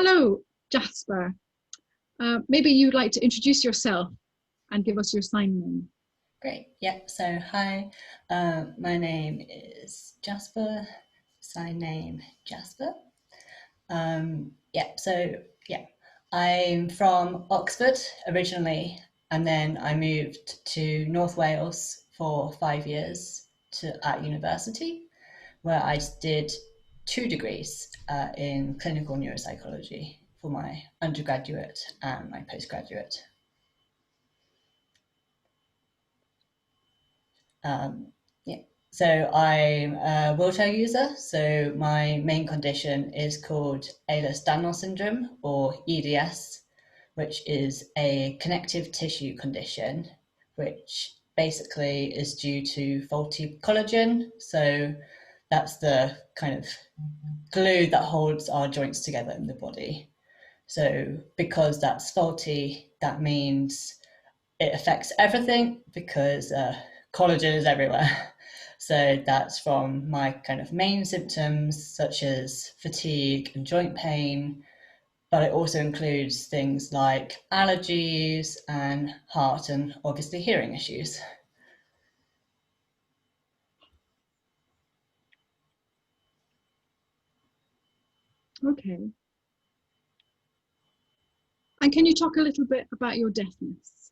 Hello, Jasper. Maybe you'd like to introduce yourself and give us your sign name. Great. Yep. So, hi, my name is Jasper. Sign name Jasper. Yeah. I'm from Oxford originally, and then I moved to North Wales for 5 years at university, where I did 2 degrees in clinical neuropsychology for my undergraduate and my postgraduate. Um, yeah. So I'm a wheelchair user. So my main condition is called Ehlers-Danlos syndrome, or EDS, which is a connective tissue condition, which basically is due to faulty collagen. So that's the kind of glue that holds our joints together in the body. So because that's faulty, that means it affects everything because collagen is everywhere. So that's from my kind of main symptoms, such as fatigue and joint pain, but it also includes things like allergies and heart and obviously hearing issues. Okay. And can you talk a little bit about your deafness?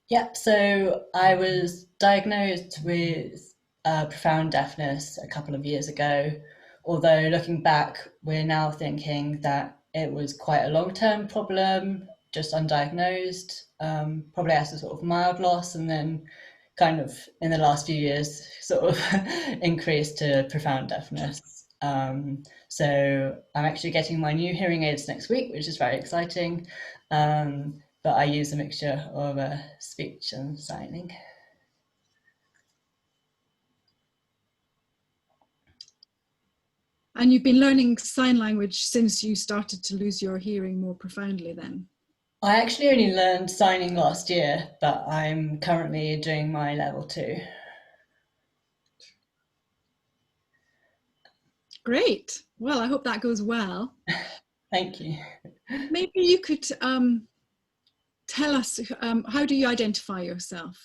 Yep, so I was diagnosed with profound deafness a couple of years ago. Although looking back, we're now thinking that it was quite a long-term problem, just undiagnosed, probably as a sort of mild loss, and then kind of in the last few years, sort of increased to profound deafness. So I'm actually getting my new hearing aids next week, which is very exciting. But I use a mixture of speech and signing. And you've been learning sign language since you started to lose your hearing more profoundly then? I actually only learned signing last year, but I'm currently doing my level two. Great. Well, I hope that goes well. Thank you. Maybe you could tell us, how do you identify yourself?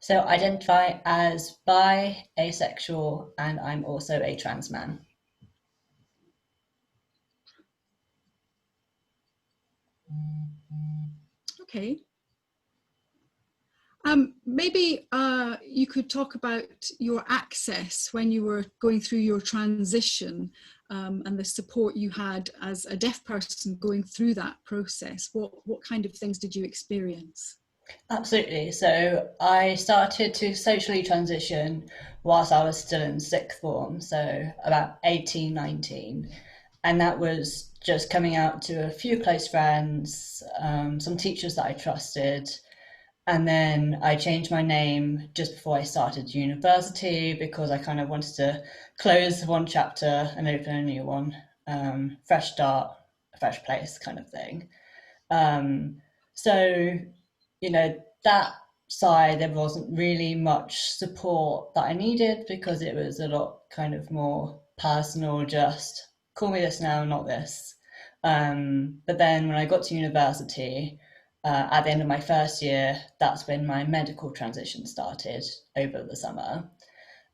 So identify as bi, asexual, and I'm also a trans man. Okay. Maybe you could talk about your access when you were going through your transition, and the support you had as a deaf person going through that process. What kind of things did you experience? Absolutely. So I started to socially transition whilst I was still in sixth form, so about 18, 19. And that was just coming out to a few close friends, some teachers that I trusted. And then I changed my name just before I started university because I kind of wanted to close one chapter and open a new one, fresh start, a fresh place kind of thing. Um, so, that side, there wasn't really much support that I needed because it was a lot kind of more personal, just call me this now, not this. But then when I got to university, at the end of my first year, that's when my medical transition started over the summer.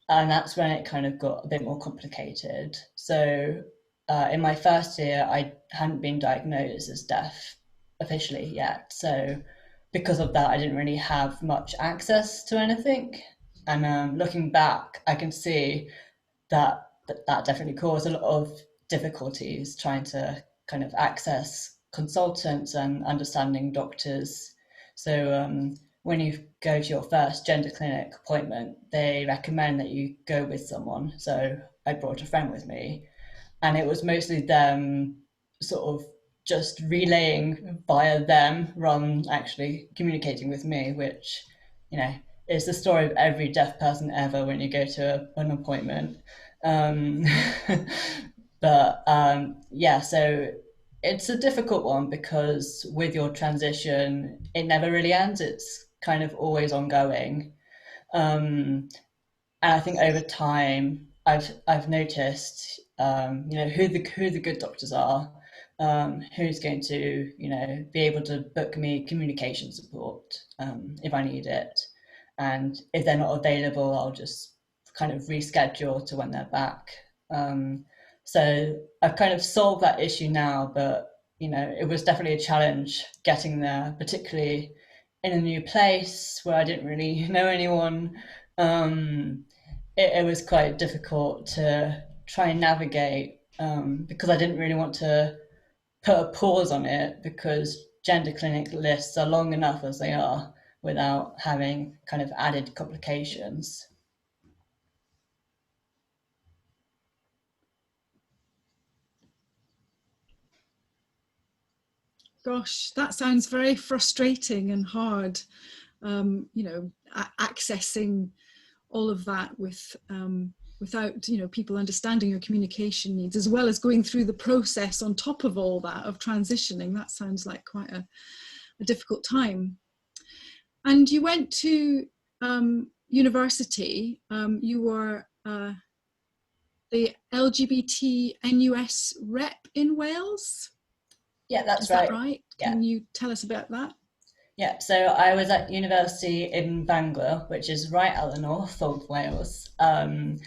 And that's when it kind of got a bit more complicated. So in my first year, I hadn't been diagnosed as deaf officially yet. So because of that, I didn't really have much access to anything. And looking back, I can see that definitely caused a lot of difficulties trying to kind of access consultants and understanding doctors. So when you go to your first gender clinic appointment, they recommend that you go with someone. So I brought a friend with me, and it was mostly them sort of just relaying via them rather than actually communicating with me, which, you know, is the story of every deaf person ever when you go to an appointment. Um, but yeah, so it's a difficult one because with your transition, it never really ends. It's kind of always ongoing. Um, and I think over time, I've noticed, who the good doctors are, who's going to, be able to book me communication support if I need it. And if they're not available, I'll just kind of reschedule to when they're back. So I've kind of solved that issue now, but it was definitely a challenge getting there, particularly in a new place where I didn't really know anyone. It was quite difficult to try and navigate because I didn't really want to put a pause on it, because gender clinic lists are long enough as they are without having kind of added complications. Gosh, that sounds very frustrating and hard. Accessing all of that without people understanding your communication needs, as well as going through the process on top of all that of transitioning. That sounds like quite a difficult time. And you went to university. You were the LGBT NUS rep in Wales. Yeah, that's Is right. that right? Yeah. Can you tell us about that? Yeah, so I was at university in Bangor, which is right at the north of Wales. And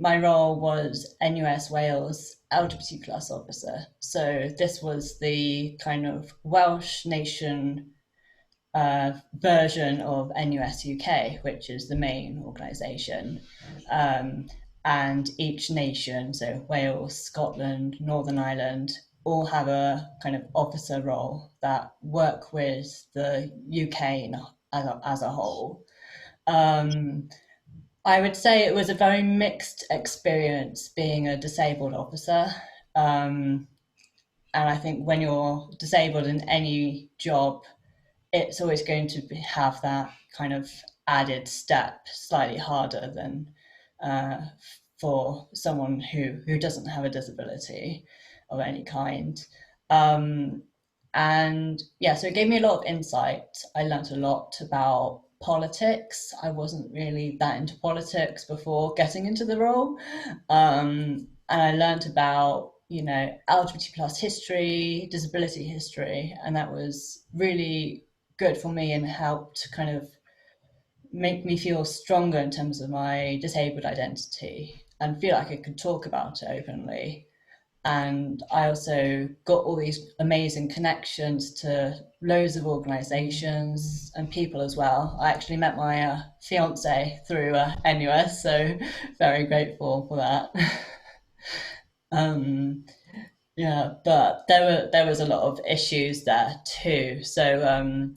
my role was NUS Wales LGBT plus officer. So this was the kind of Welsh nation version of NUS UK, which is the main organisation. And each nation, so Wales, Scotland, Northern Ireland, all have a kind of officer role that work with the UK as a whole. I would say it was a very mixed experience being a disabled officer. And I think when you're disabled in any job, it's always going to have that kind of added step, slightly harder than for someone who doesn't have a disability of any kind. And yeah, so it gave me a lot of insight. I learned a lot about politics. I wasn't really that into politics before getting into the role. And I learned about LGBT plus history, disability history, and that was really good for me and helped kind of make me feel stronger in terms of my disabled identity and feel like I could talk about it openly. And I also got all these amazing connections to loads of organisations and people as well. I actually met my fiance through NUS, so very grateful for that. Yeah, but there was a lot of issues there too. So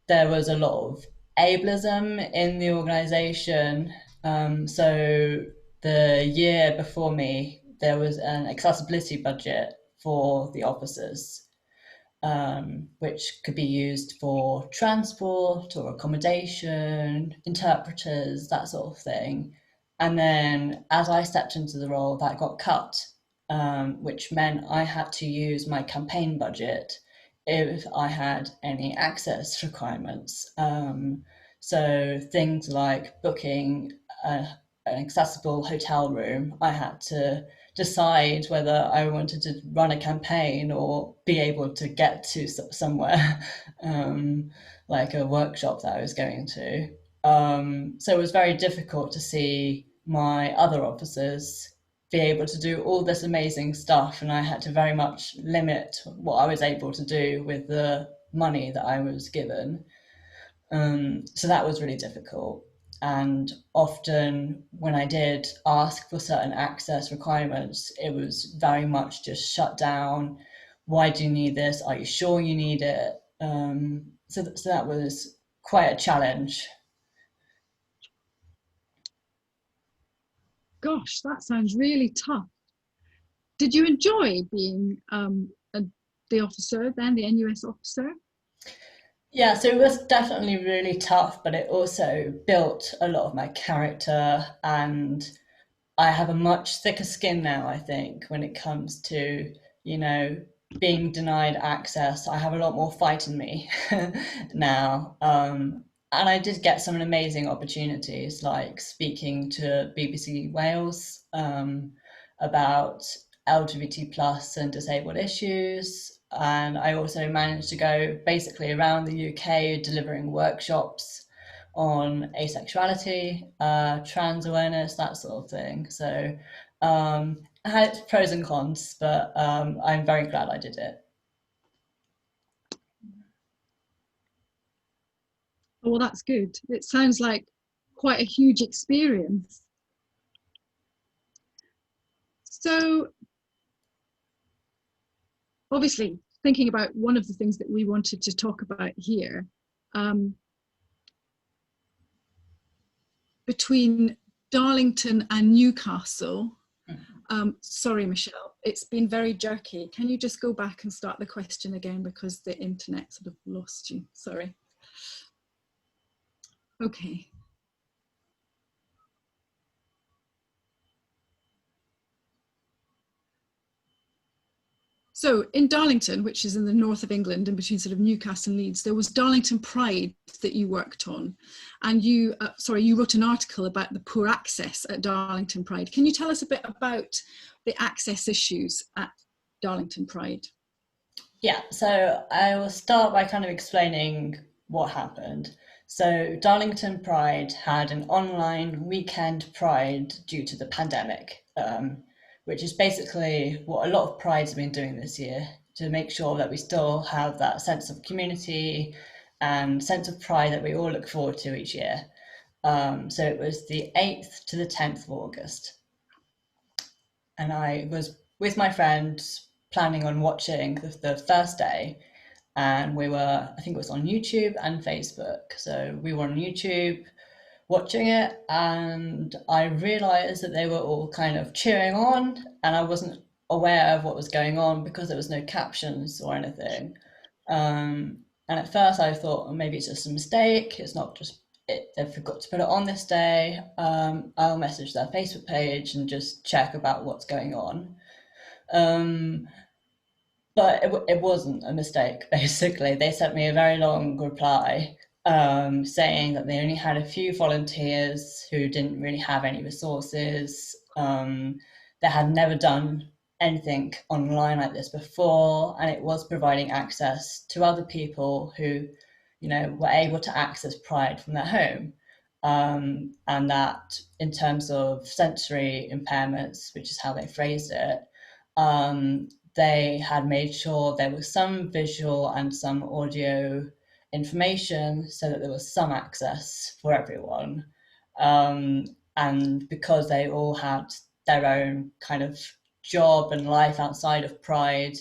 there was a lot of ableism in the organisation. So the year before me, there was an accessibility budget for the officers, which could be used for transport or accommodation, interpreters, that sort of thing. And then as I stepped into the role, that got cut, which meant I had to use my campaign budget if I had any access requirements. So things like booking an accessible hotel room, I had to decide whether I wanted to run a campaign or be able to get to somewhere, like a workshop that I was going to. So it was very difficult to see my other officers be able to do all this amazing stuff, and I had to very much limit what I was able to do with the money that I was given. So that was really difficult. And often when I did ask for certain access requirements, it was very much just shut down. Why do you need this? Are you sure you need it? So that was quite a challenge. Gosh, that sounds really tough. Did you enjoy being the officer then, the NUS officer? Yeah, so it was definitely really tough, but it also built a lot of my character, and I have a much thicker skin now, I think, when it comes to, you know, being denied access. I have a lot more fight in me now. And I did get some amazing opportunities, like speaking to BBC Wales about LGBT plus and disabled issues. And I also managed to go basically around the UK delivering workshops on asexuality, trans awareness, that sort of thing. So it had its pros and cons, but I'm very glad I did it. Oh, well, that's good. It sounds like quite a huge experience. So obviously, thinking about one of the things that we wanted to talk about here, between Darlington and Newcastle, sorry, Michelle, it's been very jerky. Can you just go back and start the question again, because the internet sort of lost you? Sorry. Okay. So in Darlington, which is in the north of England and between sort of Newcastle and Leeds, there was Darlington Pride that you worked on. And you, you wrote an article about the poor access at Darlington Pride. Can you tell us a bit about the access issues at Darlington Pride? Yeah, so I will start by kind of explaining what happened. So Darlington Pride had an online weekend Pride due to the pandemic, which is basically what a lot of prides have been doing this year to make sure that we still have that sense of community and sense of pride that we all look forward to each year. So it was the 8th to the 10th of August. And I was with my friend planning on watching the first day, and we were, I think it was on YouTube and Facebook. So we were on YouTube watching it, and I realized that they were all kind of cheering on, and I wasn't aware of what was going on because there was no captions or anything. And at first I thought, well, maybe it's just a mistake. It's not just they forgot to put it on this day. I'll message their Facebook page and just check about what's going on. But it wasn't a mistake, basically. They sent me a very long reply saying that they only had a few volunteers who didn't really have any resources. They had never done anything online like this before, and it was providing access to other people who, were able to access Pride from their home. And that in terms of sensory impairments, which is how they phrased it, they had made sure there was some visual and some audio information so that there was some access for everyone. And because they all had their own kind of job and life outside of Pride,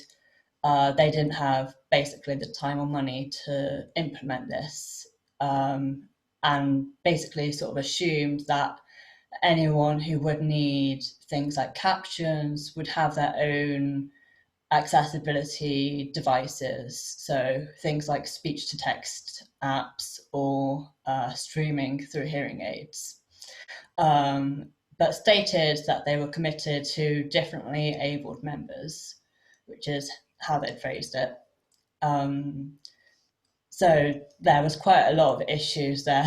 they didn't have basically the time or money to implement this, and basically sort of assumed that anyone who would need things like captions would have their own accessibility devices, so things like speech to text apps or streaming through hearing aids, but stated that they were committed to differently abled members, which is how they phrased it. So there was quite a lot of issues there,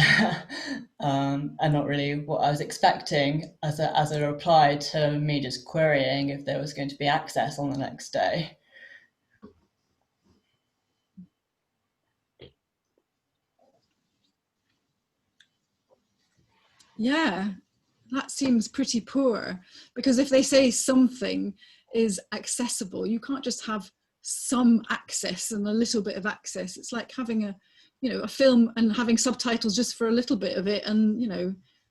and not really what I was expecting as a reply to me just querying if there was going to be access on the next day. Yeah, that seems pretty poor, because if they say something is accessible, you can't just have some access and a little bit of access. It's like having a film and having subtitles just for a little bit of it, and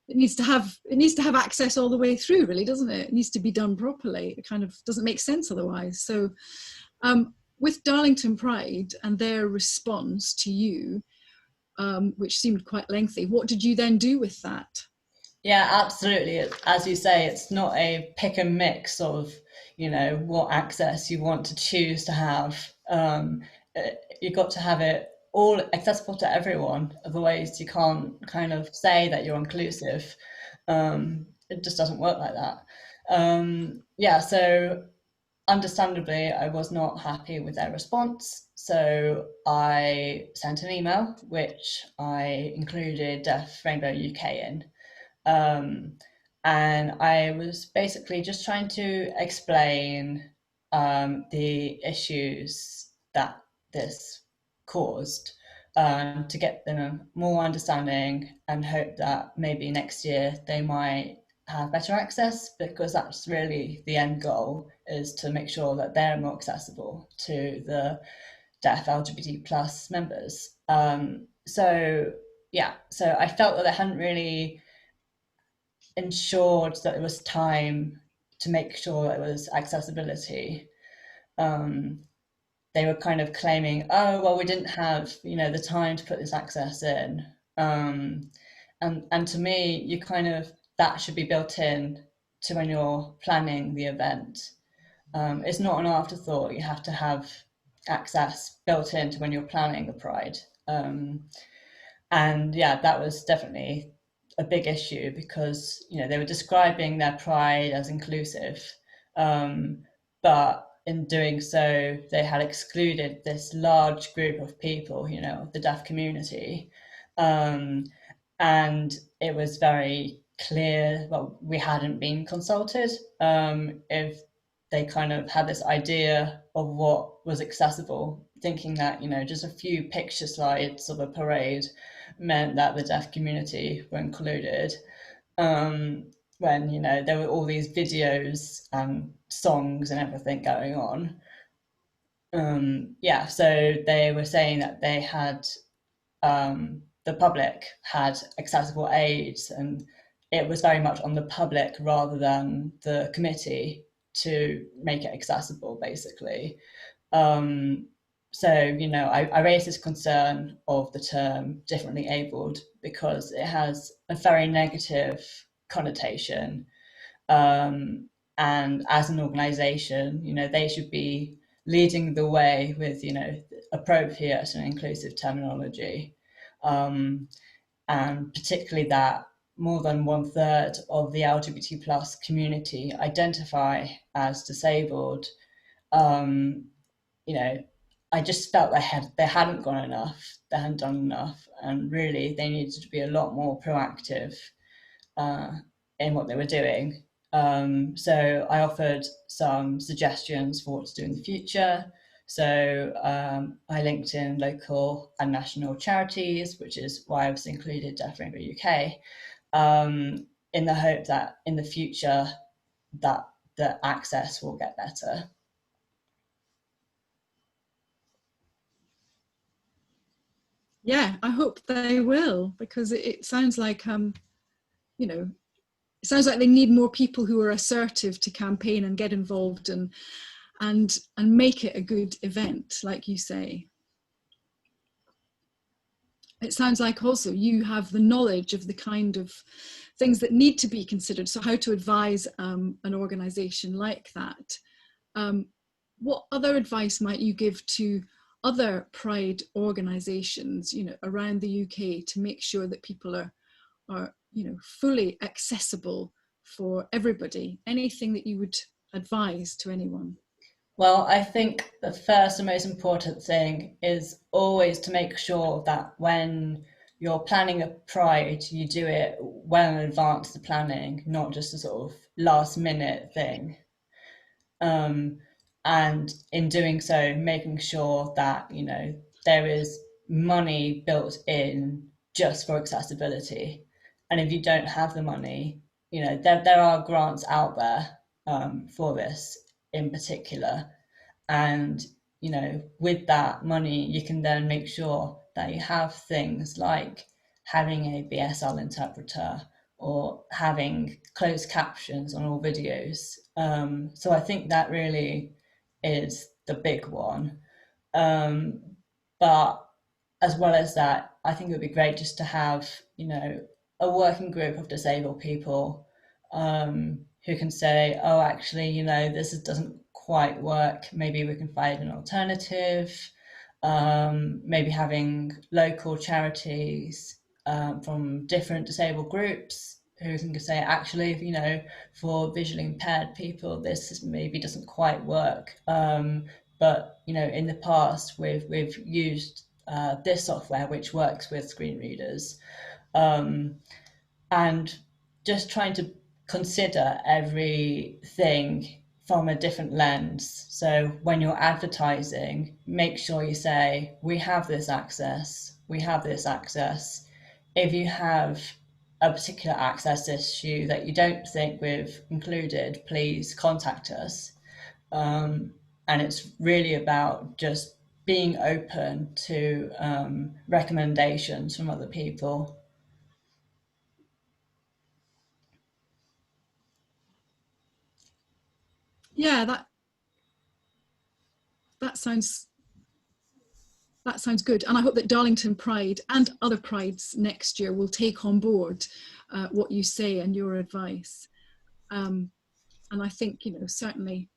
it needs to have access all the way through, really, doesn't it? It needs to be done properly. It kind of doesn't make sense otherwise. So with Darlington Pride and their response to you, which seemed quite lengthy, what did you then do with that? Yeah, absolutely. As you say, it's not a pick and mix of, what access you want to choose to have. You've got to have it all accessible to everyone. Otherwise, you can't kind of say that you're inclusive. It just doesn't work like that. Yeah, so understandably, I was not happy with their response. So I sent an email, which I included Deaf Rainbow UK in. and I was basically just trying to explain the issues that this caused, to get them a more understanding, and hope that maybe next year they might have better access, because that's really the end goal, is to make sure that they're more accessible to the deaf LGBT plus members. So yeah, so I felt that I hadn't really ensured that it was time to make sure that it was accessibility. Um, they were kind of claiming, oh, well, we didn't have, the time to put this access in. And to me, you kind of, that should be built in to when you're planning the event. It's not an afterthought. You have to have access built into when you're planning the Pride. And yeah, that was definitely a big issue, because they were describing their Pride as inclusive, but in doing so, they had excluded this large group of people, the deaf community, and it was very clear, well, we hadn't been consulted. If they kind of had this idea of what was accessible, thinking that just a few picture slides of a parade meant that the deaf community were included, when there were all these videos and songs and everything going on. Yeah, so they were saying that they had, the public had accessible aids, and it was very much on the public rather than the committee to make it accessible, basically. So, I raised this concern of the term differently abled, because it has a very negative connotation. And as an organization, they should be leading the way with, appropriate and inclusive terminology. And particularly that more than 1/3 of the LGBT plus community identify as disabled. I just felt they hadn't gone enough, they hadn't done enough, and really they needed to be a lot more proactive in what they were doing. So I offered some suggestions for what to do in the future. So I linked in local and national charities, which is why I was included Deaf Rainbow UK, in the hope that in the future that the access will get better. Yeah, I hope they will, because it sounds like it sounds like they need more people who are assertive to campaign and get involved and make it a good event, like you say. It sounds like also you have the knowledge of the kind of things that need to be considered. So how to advise an organisation like that. What other advice might you give to other Pride organisations, around the UK, to make sure that people are fully accessible for everybody? Anything that you would advise to anyone? Well, I think the first and most important thing is always to make sure that when you're planning a Pride, you do it well in advance of the planning, not just a sort of last minute thing. And in doing so, making sure that, there is money built in just for accessibility. And if you don't have the money, there are grants out there for this in particular. And, with that money, you can then make sure that you have things like having a BSL interpreter or having closed captions on all videos. So I think that really is the big one. But as well as that, I think it would be great just to have, a working group of disabled people, who can say, oh, actually, this doesn't quite work. Maybe we can find an alternative. Maybe having local charities from different disabled groups who can say, actually, for visually impaired people, this maybe doesn't quite work. But in the past, we've used this software which works with screen readers, and just trying to consider everything from a different lens. So when you're advertising, make sure you say, we have this access, we have this access. If you have a particular access issue that you don't think we've included, please contact us. And it's really about just being open to recommendations from other people. Yeah, that sounds good, and I hope that Darlington Pride and other prides next year will take on board what you say and your advice. And I think, certainly,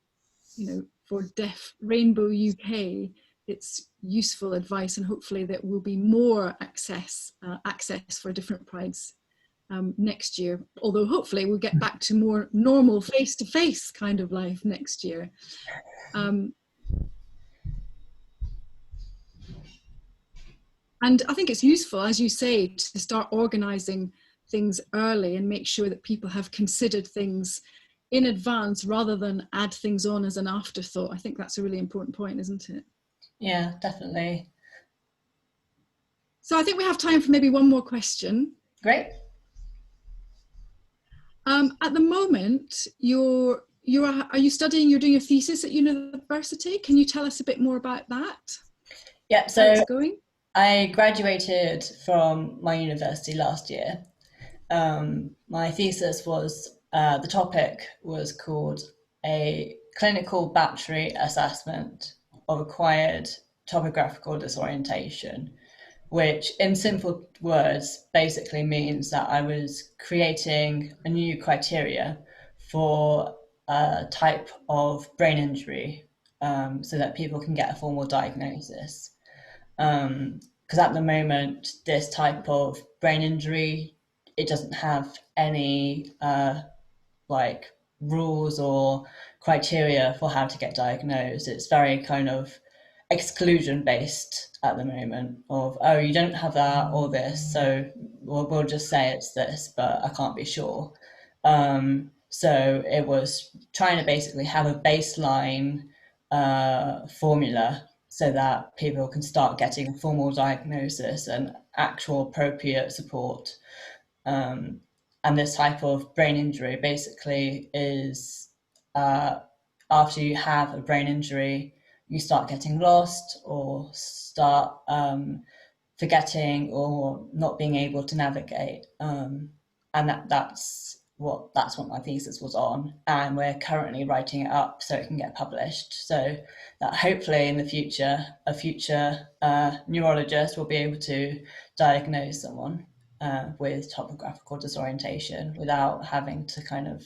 for Deaf Rainbow UK, it's useful advice, and hopefully there will be more access for different prides next year. Although hopefully we'll get back to more normal face-to-face kind of life next year. And I think it's useful, as you say, to start organising things early and make sure that people have considered things in advance rather than add things on as an afterthought. I think that's a really important point, isn't it? Yeah, definitely. So I think we have time for maybe one more question. Great. At the moment, are you studying, you're doing a thesis at university? Can you tell us a bit more about that? Yeah, so how it's going? I graduated from my university last year. My thesis was, the topic was called a clinical battery assessment of acquired topographical disorientation, which in simple words basically means that I was creating a new criteria for a type of brain injury, so that people can get a formal diagnosis. Because at the moment, this type of brain injury, it doesn't have any like rules or criteria for how to get diagnosed. It's very kind of exclusion based at the moment of, oh, you don't have that or this, so we'll just say it's this, but I can't be sure. So it was trying to basically have a baseline formula so that people can start getting a formal diagnosis and actual appropriate support. And this type of brain injury basically is, after you have a brain injury, you start getting lost or start forgetting or not being able to navigate. And that's what my thesis was on, and we're currently writing it up so it can get published, so that hopefully in the future a future neurologist will be able to diagnose someone with topographical disorientation without having to kind of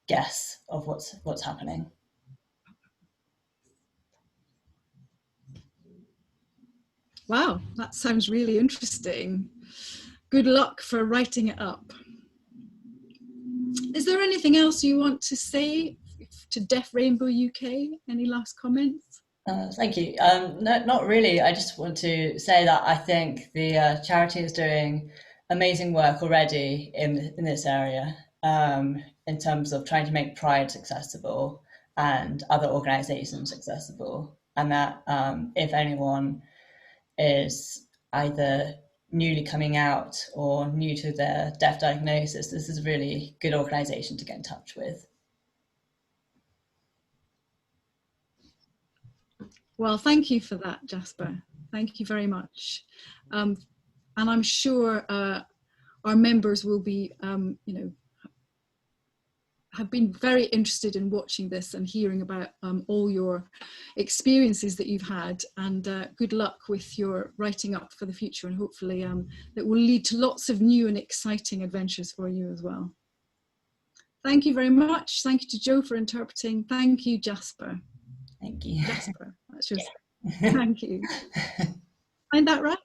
guess of what's happening. Wow, that sounds really interesting. Good luck for writing it up. Is there anything else you want to say to Deaf Rainbow UK? Any last comments? Thank you. No, not really. I just want to say that I think the charity is doing amazing work already in this area, in terms of trying to make Pride accessible and other organisations accessible, and that if anyone is either newly coming out or new to their deaf diagnosis, this is a really good organisation to get in touch with. Well, thank you for that, Jasper. Thank you very much. And I'm sure our members will be, have been very interested in watching this and hearing about all your experiences that you've had, and good luck with your writing up for the future, and hopefully that will lead to lots of new and exciting adventures for you as well. Thank you very much. Thank you to Joe for interpreting. Thank you, Jasper. Thank you. Jasper, that's just, yeah. Thank you. Find that right?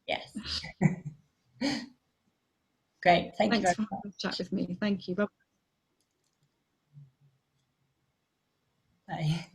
Yes. Great. Thank you very much. Thanks for having a chat with me. Thank you. Bye. Bye.